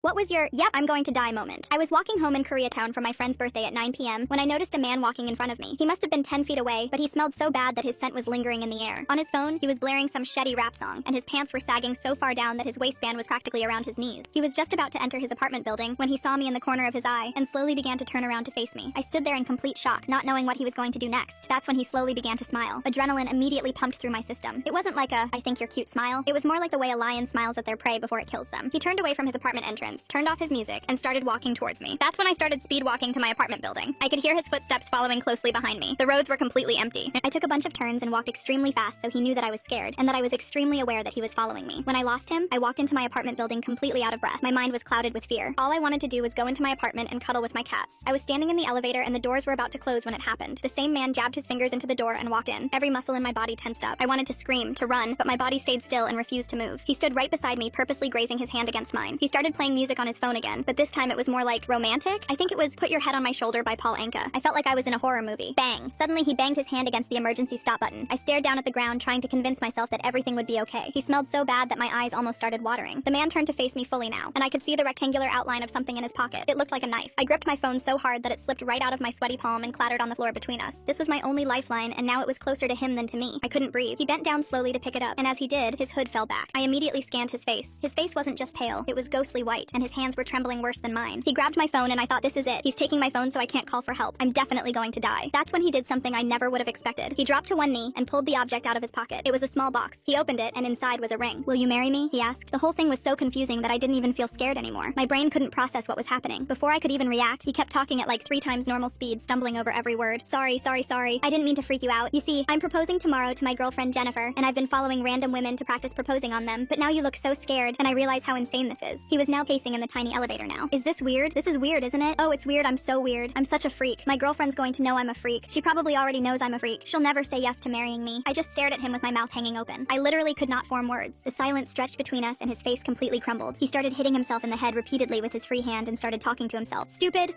What was your, yep, I'm going to die moment? I was walking home in Koreatown from my friend's birthday at 9 p.m. when I noticed a man walking in front of me. He must have been 10 feet away, but he smelled so bad that his scent was lingering in the air. On his phone, he was blaring some shitty rap song, and his pants were sagging so far down that his waistband was practically around his knees. He was just about to enter his apartment building when he saw me in the corner of his eye and slowly began to turn around to face me. I stood there in complete shock, not knowing what he was going to do next. That's when he slowly began to smile. Adrenaline immediately pumped through my system. It wasn't like a, I think you're cute smile. It was more like the way a lion smiles at their prey before it kills them. He turned away from his apartment entrance, turned off his music, and started walking towards me. That's when I started speed walking to my apartment building. I could hear his footsteps following closely behind me. The roads were completely empty. I took a bunch of turns and walked extremely fast so he knew that I was scared and that I was extremely aware that he was following me. When I lost him, I walked into my apartment building completely out of breath. My mind was clouded with fear. All I wanted to do was go into my apartment and cuddle with my cats. I was standing in the elevator and the doors were about to close when it happened. The same man jabbed his fingers into the door and walked in. Every muscle in my body tensed up. I wanted to scream, to run, but my body stayed still and refused to move. He stood right beside me, purposely grazing his hand against mine. He started playing music on his phone again, but this time it was more like romantic. I think it was Put Your Head on My Shoulder by Paul Anka. I felt like I was in a horror movie. Bang! Suddenly he banged his hand against the emergency stop button. I stared down at the ground trying to convince myself that everything would be okay. He smelled so bad that my eyes almost started watering. The man turned to face me fully now, and I could see the rectangular outline of something in his pocket. It looked like a knife. I gripped my phone so hard that it slipped right out of my sweaty palm and clattered on the floor between us. This was my only lifeline, and now it was closer to him than to me. I couldn't breathe. He bent down slowly to pick it up, and as he did, his hood fell back. I immediately scanned his face. His face wasn't just pale, it was ghostly white, and his hands were trembling worse than mine. He grabbed my phone and I thought, this is it. He's taking my phone so I can't call for help. I'm definitely going to die. That's when he did something I never would have expected. He dropped to one knee and pulled the object out of his pocket. It was a small box. He opened it and inside was a ring. Will you marry me? He asked. The whole thing was so confusing that I didn't even feel scared anymore. My brain couldn't process what was happening. Before I could even react, he kept talking at like 3 times normal speed, stumbling over every word. Sorry. I didn't mean to freak you out. You see, I'm proposing tomorrow to my girlfriend Jennifer, and I've been following random women to practice proposing on them, but now you look so scared, and I realize how insane this is. He was now pacing in the tiny elevator now. Is this weird? This is weird, isn't it? Oh, it's weird. I'm so weird. I'm such a freak. My girlfriend's going to know I'm a freak. She probably already knows I'm a freak. She'll never say yes to marrying me. I just stared at him with my mouth hanging open. I literally could not form words. The silence stretched between us and his face completely crumbled. He started hitting himself in the head repeatedly with his free hand and started talking to himself. Stupid.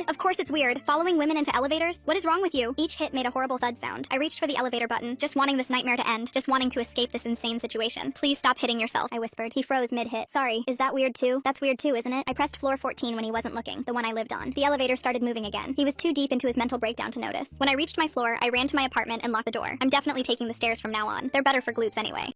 Of course it's weird. Following women into elevators? What is wrong with you? Each hit made a horrible thud sound. I reached for the elevator button, just wanting this nightmare to end, just wanting to escape this insane situation. Please stop hitting yourself, I whispered. He froze mid-hit. Sorry, is that weird too? That's weird too, isn't it? I pressed floor 14 when he wasn't looking, the one I lived on. The elevator started moving again. He was too deep into his mental breakdown to notice. When I reached my floor, I ran to my apartment and locked the door. I'm definitely taking the stairs from now on. They're better for glutes anyway.